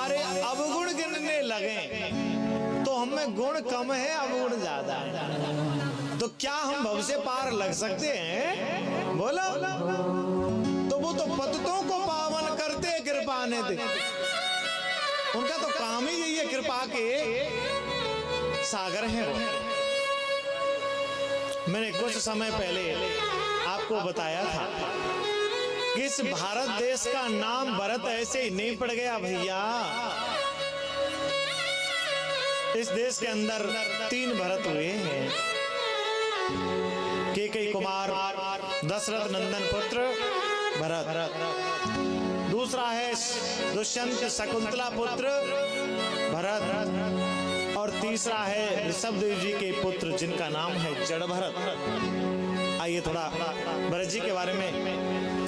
हमारे अवगुण गिनने लगे तो हमें गुण कम है, अवगुण ज्यादा है, तो क्या हम भव से पार लग सकते हैं? बोलो। तो वो तो पतितों को पावन करते कृपा ने दे, उनका तो काम ही यही है, कृपा के सागर है वो। मैंने कुछ समय पहले आपको बताया था कि इस भारत देश का नाम भरत ऐसे ही नहीं पड़ गया भैया। इस देश के अंदर 3 भरत हुए हैं, कैकेयी कुमार दशरथ नंदन पुत्र भरत, दूसरा है दुष्यंत शकुंतला पुत्र भरत, और तीसरा है ऋषभदेव जी के पुत्र जिनका नाम है जड़ भरत। आइए थोड़ा भरत जी के बारे में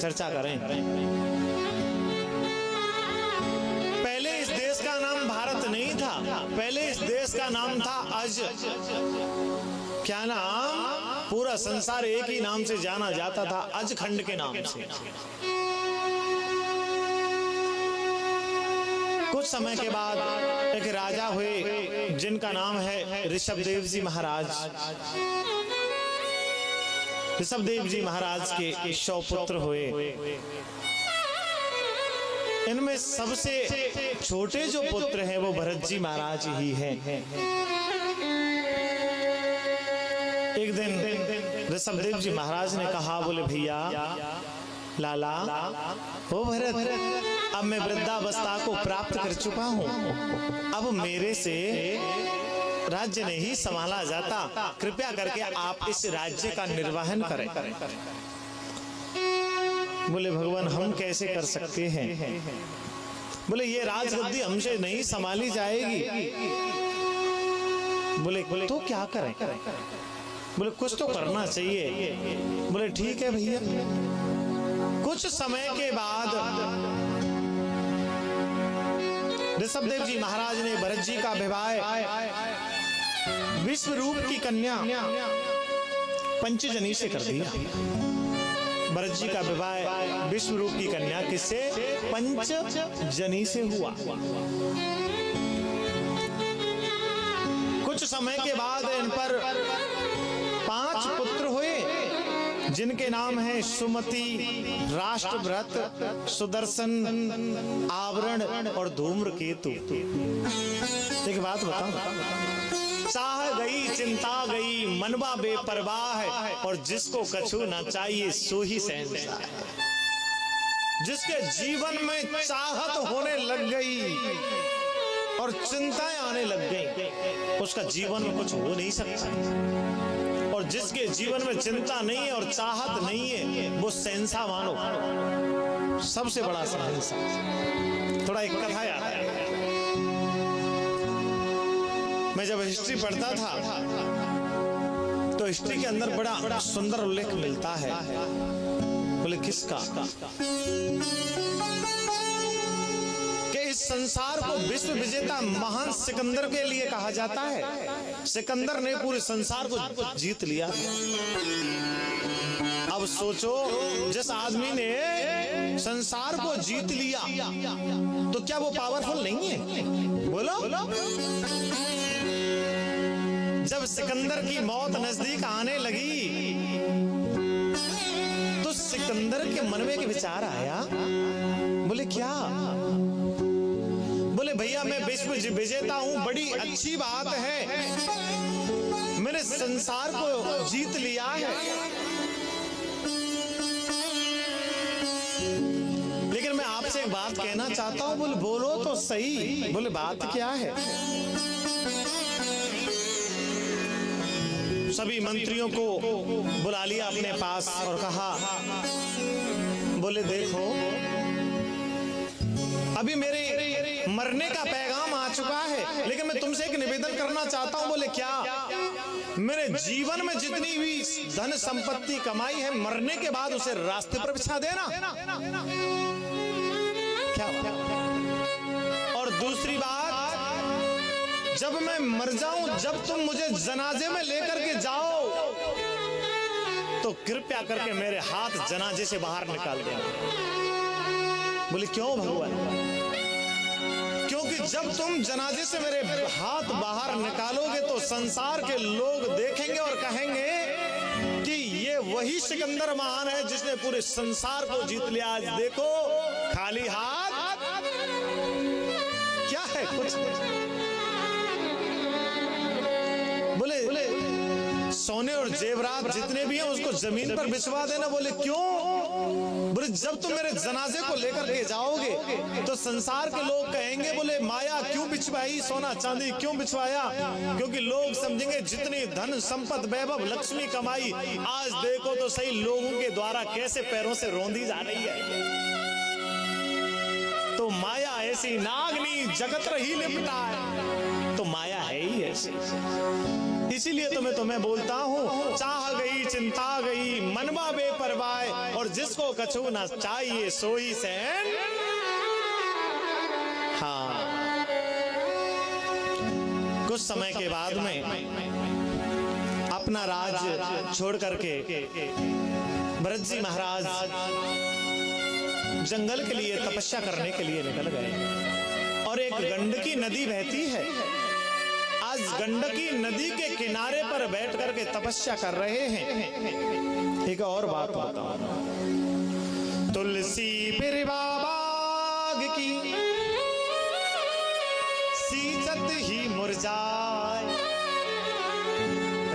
चर्चा करें। पहले इस देश का नाम भारत नहीं था, पहले इस देश का नाम था अज। क्या नाम? पूरा संसार एक ही नाम से जाना जाता था, अज खंड के नाम से। कुछ समय के बाद एक राजा हुए जिनका नाम है ऋषभदेव जी महाराज। ऋषभदेव जी महाराज के 100 पुत्र हुए। इनमें सबसे छोटे जो पुत्र हैं वो भरत जी महाराज ही हैं। एक दिन ऋषभदेव जी महाराज ने कहा, बोले भैया लाला ओ भरत, अब मैं वृद्धावस्था को प्राप्त कर चुका हूँ, अब मेरे से राज्य नहीं संभाला जाता, कृपया करके आप इस राज्य का निर्वहन करें। बोले भगवान हम कैसे कर सकते हैं? बोले ये राजगद्दी हमसे नहीं संभाली जाएगी। बोले तो क्या करें? बोले कुछ तो करना चाहिए। बोले ठीक है भैया। कुछ समय के बाद ऋषभदेव जी महाराज ने भरत जी का विवाह विश्वरूप की कन्या पंचजनी से कर दिया। भरत जी का विवाह विश्वरूप की कन्या किससे? पंचजनी से हुआ। कुछ समय के बाद इन पर 5 पुत्र हुए जिनके नाम हैं सुमति, राष्ट्रभृत, सुदर्शन, आवरण और धूम्रकेतु। एक बात बताऊं, चाह गई चिंता गई मनवा बेपरवाह है, और जिसको कछु ना चाहिए सो ही शहंशाह है। जिसके जीवन में चाहत होने लग गई और चिंताएं आने लग गई, उसका जीवन में कुछ हो नहीं सकता। और जिसके जीवन में चिंता नहीं है और चाहत नहीं है, वो शहंशाह मानो, सबसे बड़ा शहंशाह। थोड़ा एक कथा याद है, मैं जब हिस्ट्री पढ़ता था तो हिस्ट्री के अंदर बड़ा सुंदर उल्लेख मिलता है। बोले किसका? कि इस संसार को विश्व विजेता महान सिकंदर के लिए कहा जाता है। सिकंदर ने पूरे संसार को जीत लिया। अब सोचो, जिस आदमी ने संसार को जीत लिया तो क्या वो पावरफुल नहीं है? बोलो। जब सिकंदर की मौत नजदीक आने लगी तो सिकंदर के मन में एक विचार आया। बोले क्या? बोले भैया मैं विश्व विजेता हूं, बड़ी अच्छी बात है, मैंने संसार को जीत लिया है, लेकिन मैं आपसे एक बात कहना चाहता हूं। बोले बोलो तो सही। बोले बात क्या है? सभी मंत्रियों को बुला लिया अपने पास और कहा, बोले देखो अभी मेरे मरने का पैगाम आ चुका है, लेकिन मैं तुमसे एक निवेदन करना चाहता हूं। बोले क्या? मेरे जीवन में जितनी भी धन संपत्ति कमाई है, मरने के बाद उसे रास्ते पर बिछा देना। क्या बात? और दूसरी बात, जब मैं मर जाऊं, जब तुम मुझे जनाजे में लेकर के जाओ तो कृपया करके मेरे हाथ जनाजे से बाहर निकाल देना। बोले क्यों भगवान? क्योंकि जब तुम जनाजे से मेरे हाथ बाहर निकालोगे तो संसार के लोग देखेंगे और कहेंगे कि ये वही सिकंदर महान है जिसने पूरे संसार को जीत लिया। आज देखो खाली हाथ, क्या है कुछ बोले सोने और जेवरात जितने भी हैं उसको जमीन पर बिछवा देना। बोले क्यों? बोले जब तुम मेरे जनाजे को लेकर के जाओगे तो संसार के लोग कहेंगे बोले माया क्यों बिछवाई, सोना चांदी क्यों बिछवाया? क्योंकि लोग समझेंगे जितनी धन संपत्ति वैभव लक्ष्मी कमाई, आज देखो तो सही लोगों के द्वारा कैसे पैरों से रौंदी जा रही है। तो माया ऐसी नागनी जगत रही लिपटा है, तो माया है ही ऐसी। इसीलिए तो मैं तुम्हें बोलता हूँ, चाह गई चिंता गई मनवा बेपरवाह, और जिसको कछु ना चाहिए सोई सैन। हाँ, कुछ समय के बाद में अपना राज छोड़ करके भरत जी महाराज जंगल के लिए तपस्या करने के लिए निकल गए। और एक गंडकी नदी बहती है, आज गंडकी नदी के किनारे पर बैठ करके तपस्या कर रहे हैं। एक और बात बताओ, तुलसी बिरवा बाग की सींचत ही मुरझाए,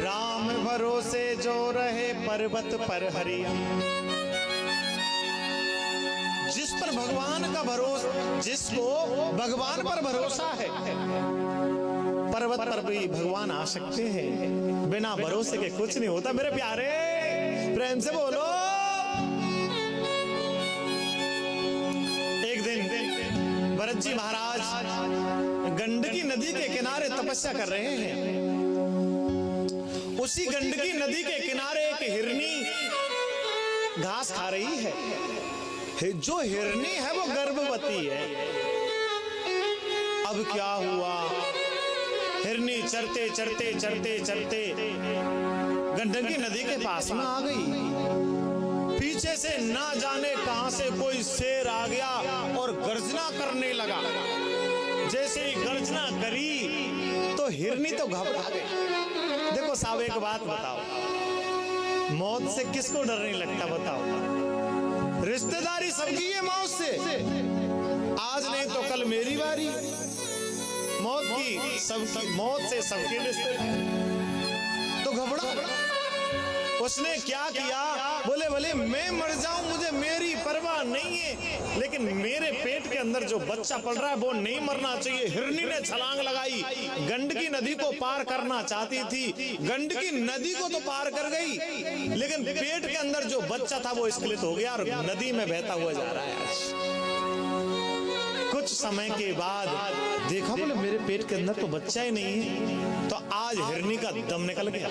राम भरोसे जो रहे पर्वत पर हरिया। जिस पर भगवान का भरोसा, जिसको भगवान पर भरोसा है, पर्वत पर भी भगवान आ सकते हैं। बिना भरोसे के कुछ नहीं होता। मेरे प्यारे प्रेम से बोलो। एक दिन भरत जी महाराज गंडकी नदी के किनारे तपस्या कर रहे हैं। उसी गंडकी नदी के किनारे एक हिरनी घास खा रही है। जो हिरनी है वो गर्भवती है। अब क्या हुआ, हिरनी चरते चरते चरते चरते गंडकी नदी के पास में आ गई। पीछे से ना जाने कहां से कोई शेर आ गया और गर्जना करने लगा। जैसे ही गर्जना करी तो हिरनी तो घबरा गई। देखो साहब एक बात बताओ, मौत से किसको डर नहीं लगता बताओ? रिश्तेदारी सबकी है मौत से। आज नहीं तो कल मेरी बारी। मौत की सबकी, मौत से सबके रिश्ते। तो घबरा। उसने क्या किया? बोले बोले मैं मर जाऊं, मुझे मेरी परवाह नहीं है, लेकिन मेरे पेट के अंदर जो बच्चा पल रहा है वो नहीं मरना चाहिए। हिरनी ने छलांग लगाई, गंडकी नदी को पार करना चाहती थी। गंडकी नदी को तो पार कर गई, लेकिन पेट के अंदर जो बच्चा था वो स्खलित हो गया और नदी में बहता हुआ जा रहा है। कुछ समय के बाद देखा, बोले मेरे पेट के अंदर तो बच्चा ही नहीं है। तो आज हिरनी का दम निकल गया।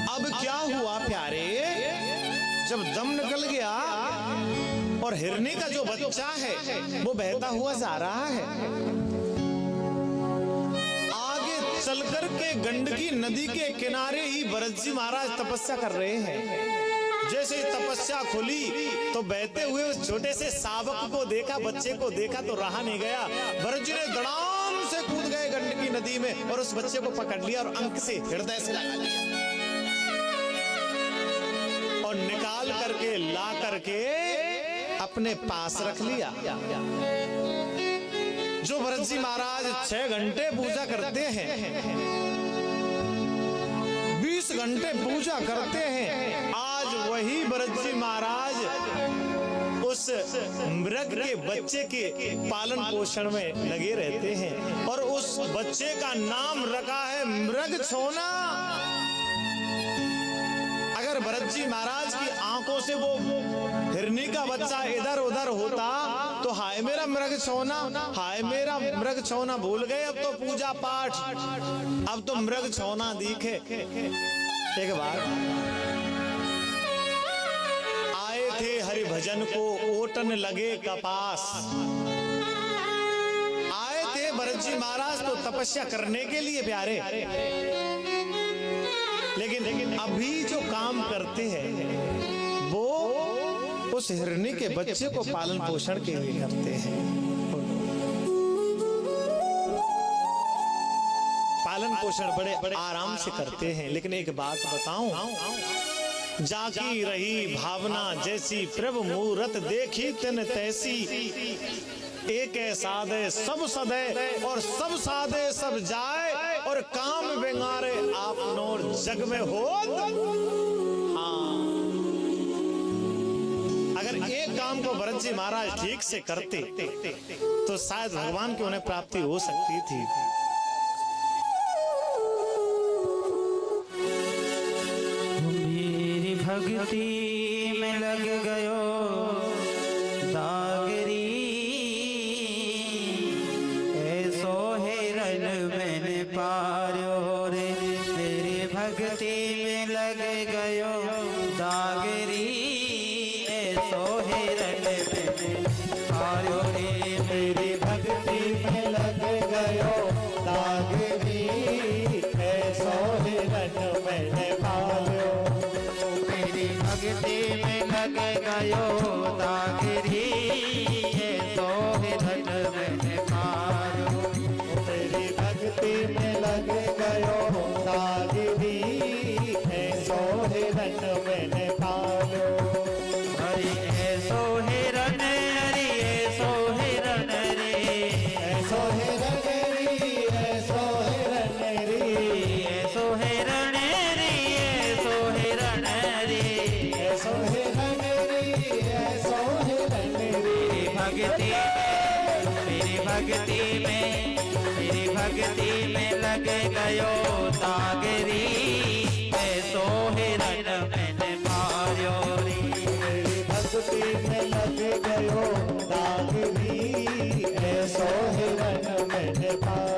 अब क्या हुआ प्यारे, जब दम निकल गया और हिरनी का जो बच्चा है वो बहता हुआ जा रहा है। आगे चलकर के गंडकी नदी के किनारे ही भरत जी महाराज तपस्या कर रहे हैं। जैसे ही तपस्या खुली तो बहते हुए उस छोटे से शावक को देखा, बच्चे को देखा तो रहा नहीं गया। भरत जी ने धड़ाम से कूद गए गंडकी नदी में और उस बच्चे को पकड़ लिया और अंक से हृदय से लगा लिया और निकाल करके ला करके अपने पास रख लिया। जो भरत जी महाराज 6 घंटे पूजा करते हैं, 20 घंटे पूजा करते हैं, आज वही भरत जी महाराज उस मृग के बच्चे के पालन पोषण में लगे रहते हैं और उस बच्चे का नाम रखा है मृग छोना। अगर भरत जी महाराज की आंखों से वो हिरनी का बच्चा इधर उधर होता तो हाय मेरा मृग छोना, हाय मेरा मृग छोना भूल गए, अब तो पूजा पाठ, अब तो मृग छोना दिखे। एक बार आए थे हरि भजन को ओटन लगे कपास। आए थे भरत जी महाराज तो तपस्या करने के लिए प्यारे, लेकिन अभी जो काम करते हैं वो उस हिरनी के बच्चे को पालन पोषण के लिए करते हैं। पालन पोषण बड़े बड़े आराम से करते हैं। लेकिन एक बात बताऊं, जाकी रही भावना जैसी, प्रभु मूरत देखी तिन तैसी। एक साधे सब सदे और सब साधे सब जाए, और काम बेंगारे आप नोर जग में हो। हाँ, अगर एक काम को भरत जी महाराज ठीक से करते तो शायद भगवान की उन्हें प्राप्ति हो सकती थी। मेरी भक्ति में लग गयो दागरी, ऐसो हिरन मैंने पारो रे। मेरी भक्ति में लग गयो दागरी, ऐसो हिरन मैंने पारो रे। मेरी भक्ति में लग गयो दागरी, ऐसो हिरन मैंने पालो। मेरी भक्ति में लग गयो दागरी, ऐसो हिरन मैंने पारो। तेरी भक्ति में लग गयो दागरी, ऐसो हिरन मैंने पालो। हरि ऐसो हिरन, हरि ऐसो हिरन रे। ऐसो हिरन री, ऐसो हिरन री, ऐसो हिरन रे, ऐसो हिरन रे। ऐसो हिरन री, ऐसो हिरन री। मेरी भक्ति में लग गयो दागरी, ऐसो हिरन मैंने पारो रे। मेरी भक्ति में लग गयो दागरी, ऐसो हिरन मैंने पालो।